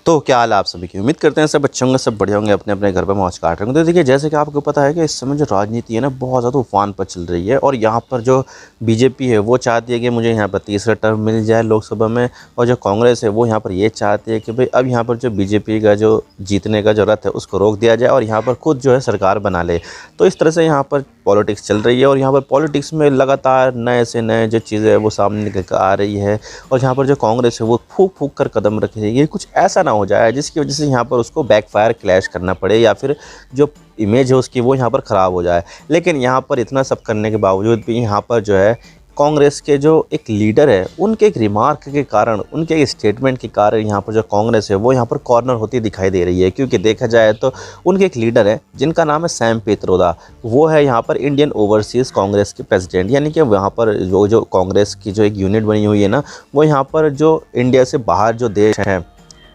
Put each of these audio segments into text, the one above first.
तो क्या हाल है आप सभी की। उम्मीद करते हैं सब अच्छे होंगे, सब बढ़िया होंगे, अपने अपने घर पे मौज काट रहे होंगे। तो देखिए, जैसे कि आपको पता है कि इस समय जो राजनीति है ना बहुत ज़्यादा उफान पर चल रही है। और यहाँ पर जो बीजेपी है वो चाहती है कि मुझे यहाँ पर तीसरा टर्म मिल जाए लोकसभा में, और जो कांग्रेस है वो यहाँ पर ये चाहती है कि भाई अब यहाँ पर जो बीजेपी का जो जीतने का जो रथ है उसको रोक दिया जाए और यहाँ पर खुद जो है सरकार बना ले। तो इस तरह से यहाँ पर पॉलिटिक्स चल रही है और यहाँ पर पॉलिटिक्स में लगातार नए से नए जो चीज़ें है वो सामने निकल कर आ रही है। और यहाँ पर जो कांग्रेस है वो फूक फूक कर कदम रख रही है, कुछ ऐसा ना हो जाए जिसकी वजह से यहाँ पर उसको बैकफायर क्लैश करना पड़े या फिर जो इमेज है उसकी वो यहाँ पर ख़राब हो जाए। लेकिन यहाँ पर इतना सब करने के बावजूद भी यहाँ पर जो है कांग्रेस के जो एक लीडर है उनके एक रिमार्क के कारण, उनके एक स्टेटमेंट के कारण यहाँ पर जो कांग्रेस है वो यहाँ पर कॉर्नर होती दिखाई दे रही है। क्योंकि देखा जाए तो उनके एक लीडर है जिनका नाम है सैम पित्रोदा। वो है यहाँ पर इंडियन ओवरसीज़ कांग्रेस के प्रेसिडेंट, यानी कि वहाँ पर जो कांग्रेस की जो एक यूनिट बनी हुई है ना, वो यहाँ पर जो इंडिया से बाहर जो देश हैं,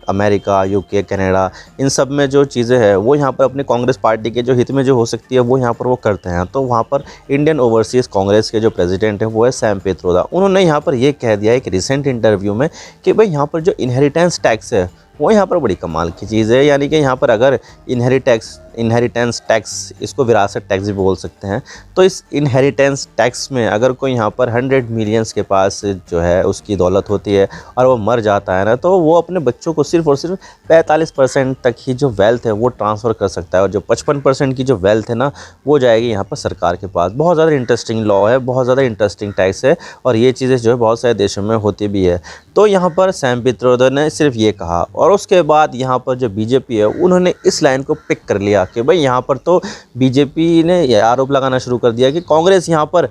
अमेरिका, यूके, कनाडा, इन सब में जो चीज़ें हैं वो यहाँ पर अपनी कांग्रेस पार्टी के जो हित में जो हो सकती है वो यहाँ पर वो करते हैं। तो वहाँ पर इंडियन ओवरसीज़ कांग्रेस के जो प्रेसिडेंट हैं वो है सैम पित्रोदा। उन्होंने यहाँ पर ये कह दिया एक रिसेंट इंटरव्यू में कि भाई यहाँ पर जो इनहेरिटेंस टैक्स है वो यहाँ पर बड़ी कमाल की चीज़ है। यानी कि यहाँ पर अगर इनहेरिटेंस टैक्स, इसको विरासत टैक्स भी बोल सकते हैं, तो इस इनहेरिटेंस टैक्स में अगर कोई यहाँ पर 100 मिलियंस के पास जो है उसकी दौलत होती है और वो मर जाता है ना, तो वो अपने बच्चों को सिर्फ और सिर्फ 45% तक ही जो वेल्थ है वो ट्रांसफ़र कर सकता है और जो 55% की जो वेल्थ है ना वो जाएगी यहाँ पर सरकार के पास। बहुत ज़्यादा इंटरेस्टिंग लॉ है, बहुत ज़्यादा इंटरेस्टिंग टैक्स है और ये चीज़ें जो है बहुत सारे देशों में होती भी है। तो यहाँ पर सैम पित्रोदा ने सिर्फ ये कहा और उसके बाद यहाँ पर जो बीजेपी है उन्होंने इस लाइन को पिक कर लिया कि भाई यहाँ पर तो बीजेपी ने ये आरोप लगाना शुरू कर दिया कि कांग्रेस यहाँ पर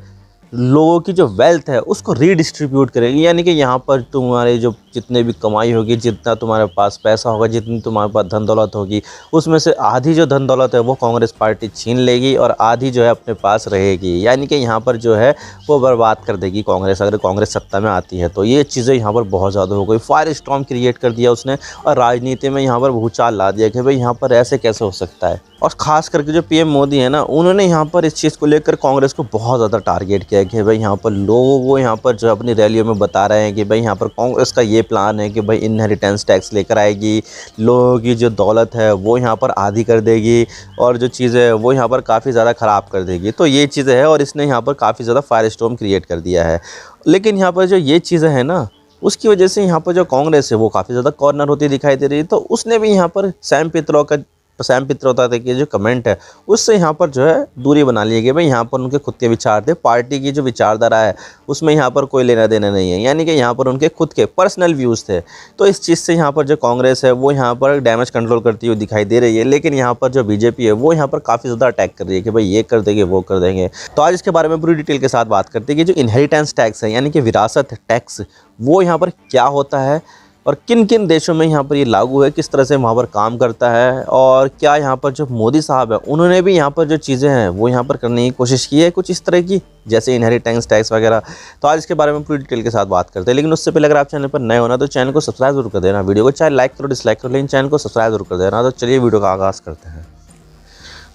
लोगों की जो वेल्थ है उसको रीडिस्ट्रीब्यूट करेगी। यानी कि यहाँ पर तुम्हारे जो जितने भी कमाई होगी, जितना तुम्हारे पास पैसा होगा, जितनी तुम्हारे पास धन दौलत होगी, उसमें से आधी जो धन दौलत है वो कांग्रेस पार्टी छीन लेगी और आधी जो है अपने पास रहेगी। यानी कि यहाँ पर जो है वो बर्बाद कर देगी कांग्रेस, अगर कांग्रेस सत्ता में आती है तो। ये चीज़ें यहाँ पर बहुत ज़्यादा हो गई, फायर स्टॉर्म क्रिएट कर दिया उसने और राजनीति में यहाँ पर भूचाल ला दिया कि भाई यहाँ पर ऐसे कैसे हो सकता है। और ख़ास करके जो पीएम मोदी है ना, उन्होंने यहाँ पर इस चीज़ को लेकर कांग्रेस को बहुत ज़्यादा टारगेट किया कि भाई यहाँ पर लोगों को यहाँ पर जो अपनी रैलियों में बता रहे हैं कि भाई यहाँ पर कांग्रेस का ये प्लान है कि भाई इनहेरिटेंस टैक्स लेकर आएगी, लोगों की जो दौलत है वो यहाँ पर आधी कर देगी और जो चीज़ें है वो यहाँ पर काफ़ी ज़्यादा ख़राब कर देगी। तो ये चीज़ें है और इसने यहाँ पर काफ़ी ज़्यादा फायर स्टॉर्म क्रिएट कर दिया है। लेकिन यहाँ पर जो ये चीज़ें हैं ना, उसकी वजह से यहाँ पर जो कांग्रेस है वो काफ़ी ज़्यादा कॉर्नर होती दिखाई दे रही है। तो उसने भी यहाँ पर सैम पित्रोदा के जो कमेंट है उससे यहाँ पर जो है दूरी बना ली है कि भाई यहाँ पर उनके खुद के विचार थे, पार्टी की जो विचारधारा है उसमें यहाँ पर कोई लेना देना नहीं है। यानी कि यहाँ पर उनके खुद के पर्सनल व्यूज़ थे। तो इस चीज़ से यहाँ पर जो कांग्रेस है वो यहाँ पर डैमेज कंट्रोल करती हुई दिखाई दे रही है। लेकिन यहाँ पर जो बीजेपी है वो यहाँ पर काफ़ी ज़्यादा अटैक कर रही है कि भाई ये कर देंगे, वो कर देंगे। तो आज इसके बारे में पूरी डिटेल के साथ बात करते हैं कि जो इनहेरिटेंस टैक्स है यानी कि विरासत टैक्स वो यहाँ पर क्या होता है और किन किन देशों में यहाँ पर ये लागू है, किस तरह से वहाँ पर काम करता है, और क्या यहाँ पर जो मोदी साहब है उन्होंने भी यहाँ पर जो चीज़ें हैं वो यहाँ पर करने की कोशिश की है कुछ इस तरह की, जैसे इनहेरिटेंस टैक्स वगैरह। तो आज इसके बारे में पूरी डिटेल के साथ बात करते हैं। लेकिन उससे पहले अगर आप चैनल पर नए होना तो चैनल को सब्सक्राइब जरूर कर देना, वीडियो को चाहे लाइक करो डिसलाइक करो लेकिन चैनल को सब्सक्राइब जरूर कर देना। तो चलिए वीडियो का आगाज़ करते हैं।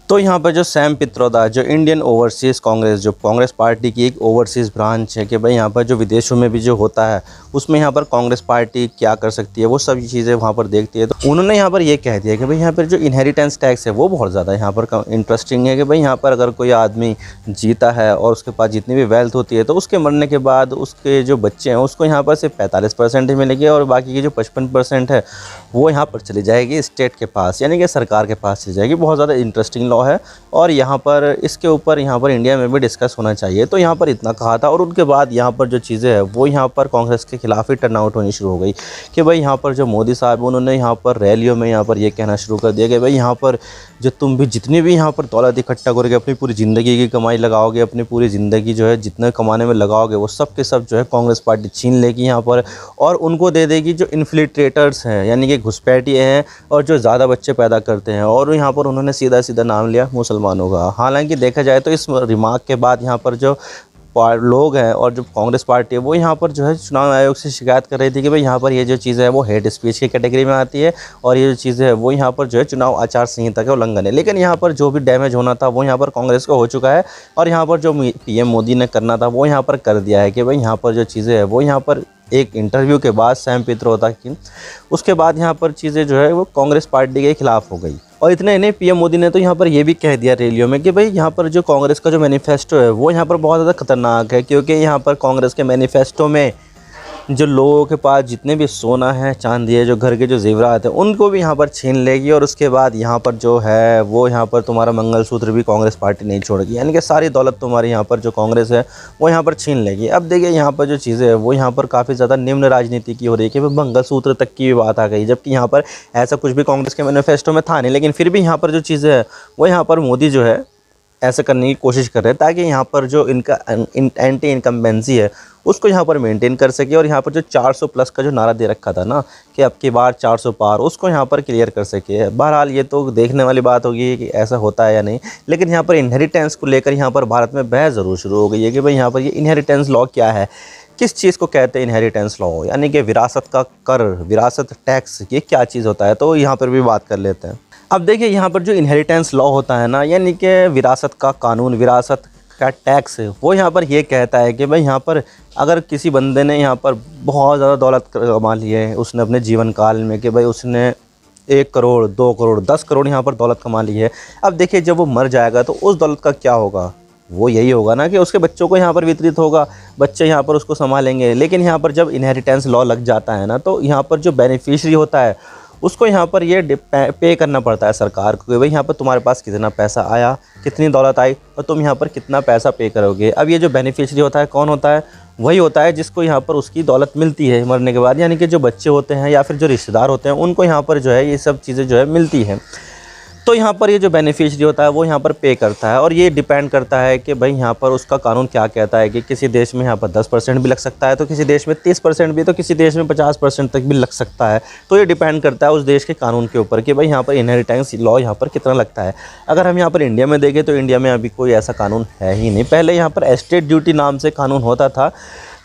तो यहाँ पर जो सैम पित्रोदा, जो इंडियन ओवरसीज़ कांग्रेस, जो कांग्रेस पार्टी की एक ओवरसीज़ ब्रांच है कि भाई यहाँ पर जो विदेशों में भी जो होता है उसमें यहाँ पर कांग्रेस पार्टी क्या कर सकती है वो सभी चीज़ें वहाँ पर देखती है। तो उन्होंने यहाँ पर ये कह दिया कि भाई यहाँ पर जो इनहेरिटेंस टैक्स है वो बहुत ज़्यादा यहाँ पर इंटरेस्टिंग है कि भाई यहाँ पर अगर कोई आदमी जीता है और उसके पास जितनी भी वेल्थ होती है तो उसके मरने के बाद उसके जो बच्चे हैं उसको यहाँ पर सिर्फ 45% ही मिलेगी और बाकी की जो 55% है वो यहाँ पर चली जाएगी स्टेट के पास, यानी कि सरकार के पास चली जाएगी। बहुत ज़्यादा इंटरेस्टिंग लॉ है और यहाँ पर इसके ऊपर यहाँ पर इंडिया में भी डिस्कस होना चाहिए। तो यहाँ पर इतना कहा था और उनके बाद यहाँ पर जो चीज़ें हैं वो यहाँ पर कांग्रेस के खिलाफ ही टर्न आउट होनी शुरू हो गई कि भाई यहाँ पर जो मोदी साहब उन्होंने यहाँ पर रैलियों में यहाँ पर ये कहना शुरू कर दिया कि भाई यहाँ पर जो तुम भी जितनी भी यहाँ पर दौलत इकट्ठा करोगे, अपनी पूरी ज़िंदगी की कमाई लगाओगे, अपनी पूरी ज़िंदगी जो है जितने कमाने में लगाओगे वो सब के सब जो है कांग्रेस पार्टी छीन लेगी यहाँ पर और उनको दे देगी जो इन्फ्लिट्रेटर्स हैं, यानी कि घुसपैठिए हैं और जो ज़्यादा बच्चे पैदा करते हैं। और यहाँ पर उन्होंने सीधा सीधा नाम लिया मुसलमानों का। हालांकि देखा जाए तो इस रिमार्क के बाद यहाँ पर जो लोग हैं और जो कांग्रेस पार्टी है वो यहाँ पर जो है चुनाव आयोग से शिकायत कर रही थी कि भाई यहाँ पर ये जो चीज़ें है वो हेट स्पीच की कैटेगरी में आती है और ये जो चीज़ें है वो यहाँ पर जो है चुनाव आचार संहिता का उल्लंघन है। लेकिन यहाँ पर जो भी डैमेज होना था वो यहाँ पर कांग्रेस को हो चुका है और यहाँ पर जो पीएम मोदी ने करना था वो यहाँ पर कर दिया है कि भाई यहाँ पर जो चीज़ें है वो यहाँ पर एक इंटरव्यू के बाद सैम पित्रोदा की, उसके बाद यहाँ पर चीज़ें जो है वो कांग्रेस पार्टी के खिलाफ हो गई। और इतने ही नहीं, पीएम मोदी ने तो यहाँ पर ये भी कह दिया रैलियों में कि भाई यहाँ पर जो कांग्रेस का जो मैनिफेस्टो है वो यहाँ पर बहुत ज़्यादा खतरनाक है, क्योंकि यहाँ पर कांग्रेस के मैनिफेस्टो में जो लोगों के पास जितने भी सोना है, चांदी है, जो घर के जो ज़ेवरात हैं, उनको भी यहाँ पर छीन लेगी। और उसके बाद यहाँ पर जो है वो यहाँ पर तुम्हारा मंगलसूत्र भी कांग्रेस पार्टी नहीं छोड़ेगी, यानी कि सारी दौलत तुम्हारी यहाँ पर जो कांग्रेस है वो यहाँ पर छीन लेगी। अब देखिए यहाँ पर जो चीज़ें है वो यहाँ पर काफ़ी ज़्यादा निम्न राजनीति की हो रही है कि मंगलसूत्र तक की भी बात आ गई, जबकि यहाँ पर ऐसा कुछ भी कांग्रेस के मैनिफेस्टो में था नहीं। लेकिन फिर भी यहाँ पर जो चीज़ें है वो यहाँ पर मोदी जो है ऐसा करने की कोशिश कर रहे हैं ताकि यहाँ पर जो इनका एंटी इनकम्बेंसी है उसको यहाँ पर मेंटेन कर सके। और यहाँ पर जो 400 प्लस का जो नारा दे रखा था ना कि अब की बार 400 पार, उसको यहाँ पर क्लियर कर सके। बहरहाल ये तो देखने वाली बात होगी कि ऐसा होता है या नहीं। लेकिन यहाँ पर इनहेरिटेंस को लेकर यहाँ पर भारत में बहस ज़रूर शुरू हो गई है कि भाई यहाँ पर ये इनहेरिटेंस लॉ क्या है, किस चीज़ को कहते हैं इनहेरिटेंस लॉ, यानी कि विरासत का कर, विरासत टैक्स, ये क्या चीज़ होता है। तो यहाँ पर भी बात कर लेते हैं। अब देखिए यहाँ पर जो इनहेरिटेंस लॉ होता है ना, यानी कि विरासत का कानून, विरासत का टैक्स, वो यहाँ पर ये कहता है कि भाई यहाँ पर अगर किसी बंदे ने यहाँ पर बहुत ज़्यादा दौलत कमा ली है उसने अपने जीवन काल में, कि भाई उसने 1 करोड़ 2 करोड़ 10 करोड़ यहाँ पर दौलत कमा ली है। अब देखिए जब वो मर जाएगा तो उस दौलत का क्या होगा, वो यही होगा ना कि उसके बच्चों को यहाँ पर वितरित होगा, बच्चे यहाँ पर उसको संभालेंगे। लेकिन यहाँ पर जब इनहेरिटेंस लॉ लग जाता है ना, तो यहाँ पर जो बेनिफिशियरी होता है उसको यहाँ पर ये पे करना पड़ता है सरकार को कि भाई यहाँ पर तुम्हारे पास कितना पैसा आया, कितनी दौलत आई और तुम यहाँ पर कितना पैसा पे करोगे। अब ये जो बेनिफिशियरी होता है कौन होता है, वही होता है जिसको यहाँ पर उसकी दौलत मिलती है मरने के बाद, यानी कि जो बच्चे होते हैं या फिर जो रिश्तेदार होते हैं उनको यहाँ पर जो है ये सब चीज़ें जो है मिलती हैं। तो यहाँ पर ये जो बेनिफिशियरी होता है वो यहाँ पर पे करता है। और ये डिपेंड करता है कि भाई यहाँ पर उसका कानून क्या कहता है कि किसी देश में यहाँ पर 10% भी लग सकता है, तो किसी देश में 30% भी, तो किसी देश में 50% तक भी लग सकता है। तो ये डिपेंड करता है उस देश के कानून के ऊपर कि भाई यहाँ पर इनहेरिटेंस लॉ यहाँ पर कितना लगता है। अगर हम यहाँ पर इंडिया में देखें तो इंडिया में अभी कोई ऐसा कानून है ही नहीं। पहले यहाँ पर एस्टेट ड्यूटी नाम से कानून होता था,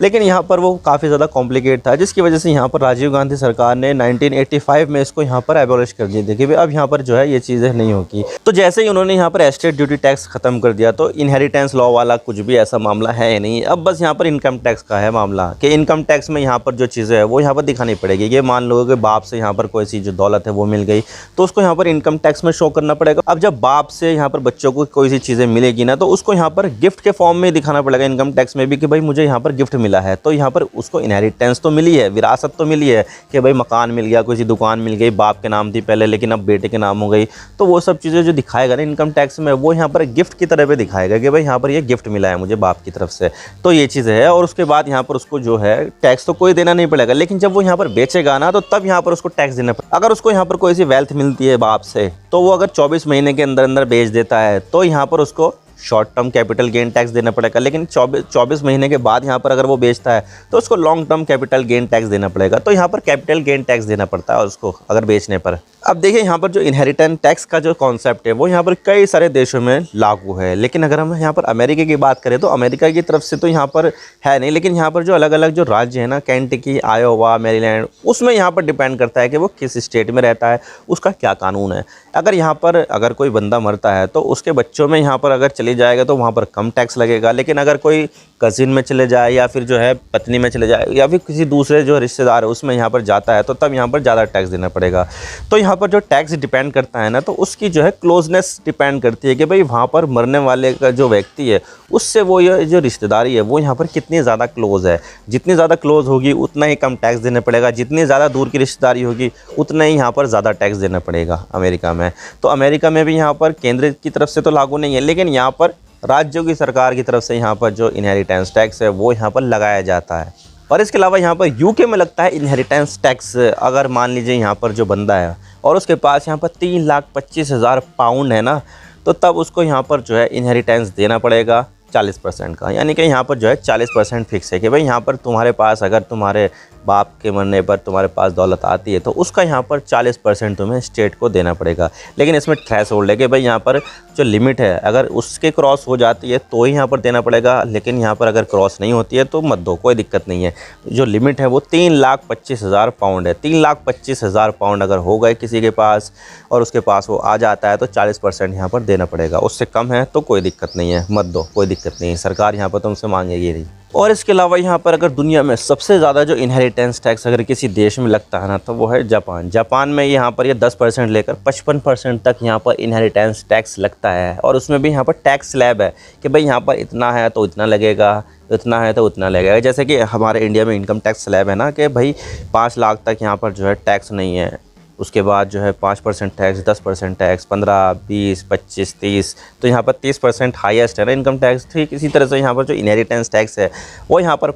लेकिन यहाँ पर वो काफ़ी ज़्यादा कॉम्प्लिकेट था, जिसकी वजह से यहाँ पर राजीव गांधी सरकार ने 1985 में इसको यहाँ पर एबॉलिश कर दिया। देखिए अब यहाँ पर जो है ये चीज़ें नहीं होगी। तो जैसे ही उन्होंने यहाँ पर एस्टेट ड्यूटी टैक्स ख़त्म कर दिया तो इनहेरिटेंस लॉ वाला कुछ भी ऐसा मामला है नहीं। अब बस यहाँ पर इनकम टैक्स का है मामला कि इनकम टैक्स में यहाँ पर जो चीज़ें है वो यहाँ पर दिखानी पड़ेगी। ये मान लो कि बाप से यहाँ पर कोई सी जो दौलत है वो मिल गई तो उसको यहाँ पर इनकम टैक्स में शो करना पड़ेगा। अब जब बाप से यहाँ पर बच्चों को कोई सी चीज़ें मिलेगी ना, तो उसको यहाँ पर गिफ्ट के फॉर्म में दिखाना पड़ेगा इनकम टैक्स में भी कि भाई मुझे यहाँ पर गिफ्ट मिला है। तो यहाँ पर उसको इनहेरिटेंस तो मिली है, विरासत तो मिली है कि भाई मकान मिल गया, कोई दुकान मिल गई, बाप के नाम थी पहले लेकिन अब बेटे के नाम हो गई। तो वो सब चीज़ें जो दिखाएगा ना इनकम टैक्स में, वो यहाँ पर गिफ्ट की तरह पे दिखाएगा कि भाई यहाँ पर ये गिफ्ट मिला है मुझे बाप की तरफ से। तो ये चीज़ है। और उसके बाद यहाँ पर उसको जो है टैक्स तो कोई देना नहीं पड़ेगा, लेकिन जब वो यहाँ पर बेचेगा ना तो तब यहाँ पर उसको टैक्स देना पड़ेगा। अगर उसको यहाँ पर कोई सी वेल्थ मिलती है बाप से, तो वो अगर 24 महीने के अंदर अंदर बेच देता है तो यहाँ पर उसको short term capital gain tax देना पड़ेगा। लेकिन 24 महीने के बाद यहाँ पर अगर वो बेचता है तो उसको long term capital gain tax देना पड़ेगा। तो यहाँ पर कैपिटल गेन टैक्स देना पड़ता है उसको अगर बेचने पर। अब देखिए यहाँ पर जो इनहेरिटेंस टैक्स का जो कॉन्सेप्ट है वो यहाँ पर कई सारे देशों में लागू है। लेकिन अगर हम यहाँ पर अमेरिका की बात करें तो अमेरिका की तरफ से तो यहाँ पर है नहीं। लेकिन यहाँ पर जो अलग अलग जो राज्य है ना, केंटकी, आयोवा, मैरीलैंड, उसमें यहाँ पर डिपेंड करता है कि वो किस स्टेट में रहता है, उसका क्या कानून है। अगर यहाँ पर अगर कोई बंदा मरता है तो उसके बच्चों में यहाँ पर अगर चली जाएगा तो वहाँ पर कम टैक्स लगेगा। लेकिन अगर कोई कज़िन में चले जाए या फिर जो है पत्नी में चले जाए या फिर किसी दूसरे जो रिश्तेदार है उसमें यहाँ पर जाता है तो तब यहाँ पर ज़्यादा टैक्स देना पड़ेगा। तो यहाँ पर जो टैक्स डिपेंड करता है ना, तो उसकी जो है क्लोजनेस डिपेंड करती है कि भाई वहाँ पर मरने वाले का जो व्यक्ति है उससे वो ये जो रिश्तेदारी है वो यहाँ पर कितनी ज़्यादा क्लोज़ है। जितनी ज़्यादा क्लोज़ होगी उतना ही कम टैक्स देना पड़ेगा, जितनी ज़्यादा दूर की रिश्तेदारी होगी उतना ही यहाँ पर ज़्यादा टैक्स देना पड़ेगा अमेरिका में। तो अमेरिका में भी यहाँ पर केंद्र की तरफ से तो लागू नहीं है, लेकिन यहाँ पर राज्यों की सरकार की तरफ से यहाँ पर जो इनहेरिटेंस टैक्स है वो यहाँ पर लगाया जाता है। और इसके अलावा यहाँ पर यूके में लगता है इनहेरिटेंस टैक्स। अगर मान लीजिए यहाँ पर जो बंदा है और उसके पास यहाँ पर 3,25,000 पाउंड है ना, तो तब उसको यहाँ पर जो है इनहेरिटेंस देना पड़ेगा 40% का। यानी कि यहाँ पर जो है 40% फिक्स है कि भाई यहाँ पर तुम्हारे पास अगर तुम्हारे बाप के मरने पर तुम्हारे पास दौलत आती है तो उसका यहाँ पर 40% तुम्हें स्टेट को देना पड़ेगा। लेकिन इसमें थ्रेशोल्ड है कि भाई यहाँ पर जो लिमिट है अगर उसके क्रॉस हो जाती है तो ही यहाँ पर देना पड़ेगा, लेकिन यहाँ पर अगर क्रॉस नहीं होती है तो मत दो, कोई दिक्कत नहीं है। जो लिमिट है वो 3,25,000 पाउंड है। 3,25,000 पाउंड अगर हो गए किसी के पास और उसके पास वो आ जाता है तो 40% यहाँ पर देना पड़ेगा। उससे कम है तो कोई दिक्कत नहीं है, मत दो, कोई दिक्कत नहीं है, सरकार यहाँ पर तुमसे मांगेगी नहीं। और इसके अलावा यहाँ पर अगर दुनिया में सबसे ज़्यादा जो इनहेरिटेंस टैक्स अगर किसी देश में लगता है ना, तो वो है जापान। जापान में यहाँ पर ये 10% लेकर 55% तक यहाँ पर इनहेरिटेंस टैक्स लगता है। और उसमें भी यहाँ पर टैक्स स्लैब है कि भाई यहाँ पर इतना है तो इतना लगेगा, इतना है तो उतना लगेगा। जैसे कि हमारे इंडिया में इनकम टैक्स स्लैब है ना कि भाई 5 लाख तक यहाँ पर जो है टैक्स नहीं है, उसके बाद जो है 5% टैक्स, 10% टैक्स, 15, 20, 25, 30, तो यहाँ पर 30% हाईएस्ट है ना इनकम टैक्स। ठीक इसी तरह से यहाँ पर जो इनहेरिटेंस टैक्स है वो यहाँ पर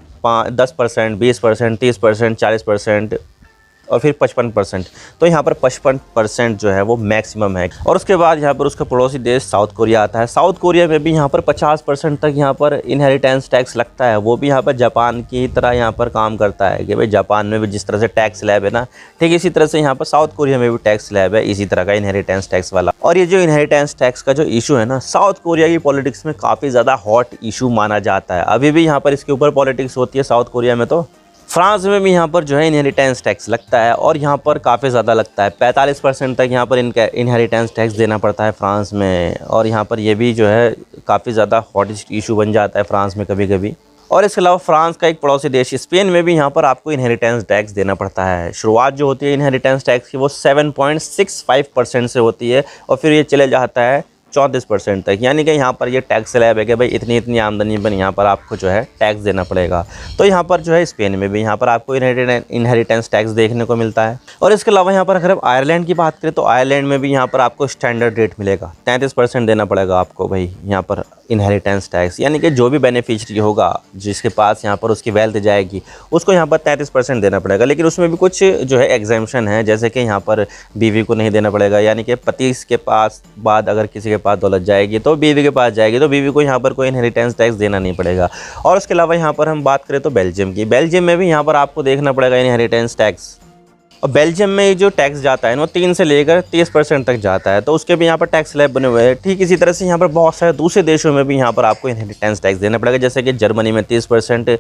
10%, 20%, 30%, 40% और फिर 55%। तो यहाँ पर 55% जो है वो मैक्सिमम है। और उसके बाद यहाँ पर उसका पड़ोसी देश साउथ कोरिया आता है। साउथ कोरिया में भी यहाँ पर 50% तक यहाँ पर इनहेरिटेंस टैक्स लगता है। वो भी यहाँ पर जापान की तरह यहाँ पर काम करता है कि भाई जापान में भी जिस तरह से टैक्स स्लैब है ना, ठीक इसी तरह से यहाँ पर साउथ कोरिया में भी टैक्स स्लैब है इसी तरह का इनहेरिटेंस टैक्स वाला। और ये जो इनहेरिटेंस टैक्स का जो इशू है ना, साउथ कोरिया की पॉलिटिक्स में काफ़ी ज़्यादा हॉट इशू माना जाता है। अभी भी यहाँ पर इसके ऊपर पॉलिटिक्स होती है साउथ कोरिया में। तो फ्रांस में भी यहाँ पर जो है इनहेरिटेंस टैक्स लगता है और यहाँ पर काफ़ी ज़्यादा लगता है। 45% तक यहाँ पर इनका इनहेरिटेंस टैक्स देना पड़ता है फ्रांस में। और यहाँ पर ये भी जो है काफ़ी ज़्यादा हॉटेस्ट इशू बन जाता है फ्रांस में कभी कभी। और इसके अलावा फ्रांस का एक पड़ोसी देश स्पेन में भी यहाँ पर आपको इनहेरिटेंस टैक्स देना पड़ता है। शुरुआत जो होती है इनहेरिटेंस टैक्स की वो 7.65% से होती है और फिर ये चले जाता है 34% तक। यानी कि यहाँ पर ये टैक्स स्लैब है कि भाई इतनी इतनी आमदनी पर यहाँ पर आपको जो है टैक्स देना पड़ेगा। तो यहाँ पर जो है स्पेन में भी यहाँ पर आपको इनहेरिटेंस टैक्स देखने को मिलता है। और इसके अलावा यहाँ पर अगर हम आयरलैंड की बात करें तो आयरलैंड में भी यहाँ पर आपको स्टैंडर्ड रेट मिलेगा, 33% देना पड़ेगा आपको भाई यहाँ पर इनहेरिटेंस टैक्स। यानी कि जो भी बेनिफिशियरी होगा जिसके पास यहाँ पर उसकी वेल्थ जाएगी उसको यहाँ पर 33% देना पड़ेगा। लेकिन उसमें भी कुछ जो है एग्जाम्पशन है, जैसे कि यहाँ पर बीवी को नहीं देना पड़ेगा। यानी कि पति के पास बाद अगर किसी के पास दौलत जाएगी तो बीवी के पास जाएगी, तो बीवी को यहाँ पर कोई इनहेरिटेंस टैक्स देना नहीं पड़ेगा। और उसके अलावा यहाँ पर हम बात करें तो बेल्जियम की, बेल्जियम में भी यहाँ पर आपको देखना पड़ेगा इनहेरिटेंस टैक्स। और बेल्जियम में जो टैक्स जाता है वो 3 से लेकर 30% तक जाता है। तो उसके भी यहाँ पर टैक्स स्लैब बने हुए हैं। ठीक इसी तरह से यहाँ पर बहुत सारे दूसरे देशों में भी यहाँ पर आपको इनहेरिटेंस टैक्स देना पड़ेगा, जैसे कि जर्मनी में 30%,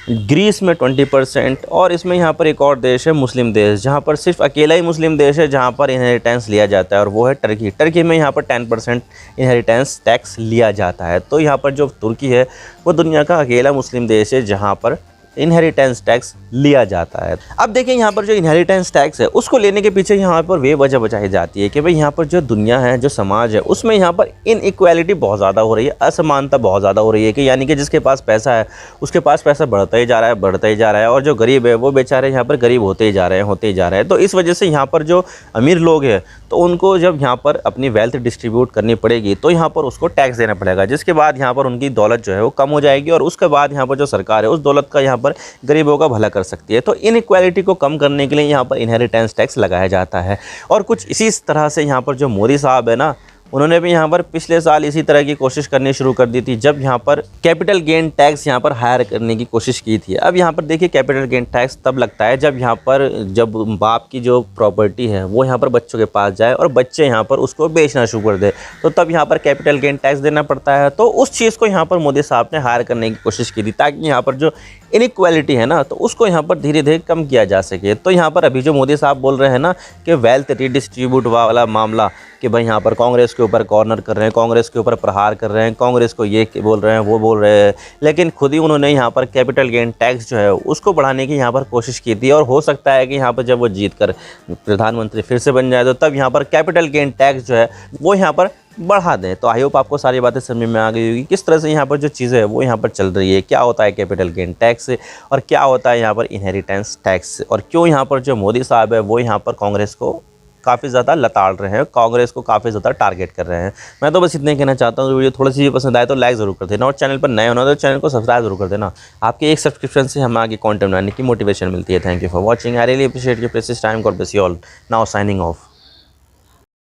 ग्रीस में 20%। और इसमें यहाँ पर एक और देश है मुस्लिम देश, जहाँ पर सिर्फ अकेला ही मुस्लिम देश है जहाँ पर इनहेरिटेंस लिया जाता है और वो है टर्की। टर्की में यहाँ पर 10% इनहेरिटेंस टैक्स लिया जाता है। तो यहाँ पर जो तुर्की है वो दुनिया का अकेला मुस्लिम देश है जहाँ पर इनहेरिटेंस टैक्स लिया जाता है। अब देखिए यहाँ पर जो इनहेरिटेंस टैक्स है उसको लेने के पीछे यहाँ पर वे वजह बताई जाती है कि भाई यहाँ पर जो दुनिया है, जो समाज है, उसमें यहाँ पर इनइक्वालिटी बहुत ज़्यादा हो रही है, असमानता बहुत ज़्यादा हो रही है। कि यानी कि जिसके पास पैसा है उसके पास पैसा बढ़ता ही जा रहा है, बढ़ता ही जा रहा है, और जो गरीब है वो बेचारे यहाँ पर गरीब होते ही जा रहे हैं, होते ही जा रहे हैं। तो इस वजह से यहाँ पर जो अमीर लोग हैं तो उनको जब यहाँ पर अपनी वेल्थ डिस्ट्रीब्यूट करनी पड़ेगी तो यहाँ पर उसको टैक्स देना पड़ेगा, जिसके बाद यहाँ पर उनकी दौलत जो है वो कम हो जाएगी और उसके बाद यहाँ पर जो सरकार है उस दौलत का यहाँ पर गरीबों का भला कर सकती है। तो इनइक्वालिटी को कम करने के लिए यहाँ पर इनहेरिटेंस टैक्स लगाया जाता है। और कुछ इसी तरह से यहाँ पर जो मोदी साहब है ना, उन्होंने भी यहाँ पर पिछले साल इसी तरह की कोशिश करनी शुरू कर दी थी, जब यहाँ पर कैपिटल गेन टैक्स यहाँ पर हायर करने की कोशिश की थी। अब यहाँ पर देखिए कैपिटल गेन टैक्स तब लगता है जब यहाँ पर जब बाप की जो प्रॉपर्टी है वो यहाँ पर बच्चों के पास जाए और बच्चे यहाँ पर उसको बेचना शुरू कर दे, तो तब यहाँ पर कैपिटल गेन टैक्स देना पड़ता है। तो उस चीज़ को यहाँ पर मोदी साहब ने हायर करने की कोशिश की थी ताकि यहाँ पर जो इनइक्वालिटी है ना तो उसको यहाँ पर धीरे धीरे कम किया जा सके। तो यहाँ पर अभी जो मोदी साहब बोल रहे हैं ना कि वेल्थ रीडिस्ट्रीब्यूट वाला मामला, कि भाई यहाँ पर कांग्रेस के ऊपर कॉर्नर कर रहे हैं, कांग्रेस के ऊपर प्रहार कर रहे हैं, कांग्रेस को ये बोल रहे हैं, वो बोल रहे हैं, लेकिन खुद ही उन्होंने यहाँ पर कैपिटल गेन टैक्स जो है उसको बढ़ाने की यहाँ पर कोशिश की थी। और हो सकता है कि यहाँ पर जब वो जीत कर प्रधानमंत्री फिर से बन जाए तो तब यहाँ पर कैपिटल गेन टैक्स जो है वो यहाँ पर बढ़ा दें। तो आई होप आपको सारी बातें समझ में आ गई होगी किस तरह से यहाँ पर जो चीज़ें है वो यहाँ पर चल रही है, क्या होता है कैपिटल गेन टैक्स और क्या होता है यहाँ पर इनहेरिटेंस टैक्स, और क्यों यहाँ पर जो मोदी साहब है वो यहाँ पर कांग्रेस को काफ़ी ज़्यादा लताड़ रहे हैं, कांग्रेस को काफ़ी ज़्यादा टारगेट कर रहे हैं। मैं तो बस इतने कहना चाहता हूँ, वीडियो थोड़ी सी भी पसंद आए तो लाइक ज़रूर कर देना, और चैनल पर नए होना तो चैनल को सब्सक्राइब जरूर कर देना। आपके एक सब्सक्रिप्शन से हमें आगे कंटेंट बनाने की मोटिवेशन मिलती है। Thank you for watching, I really appreciate your precious time, God bless you all, now signing off.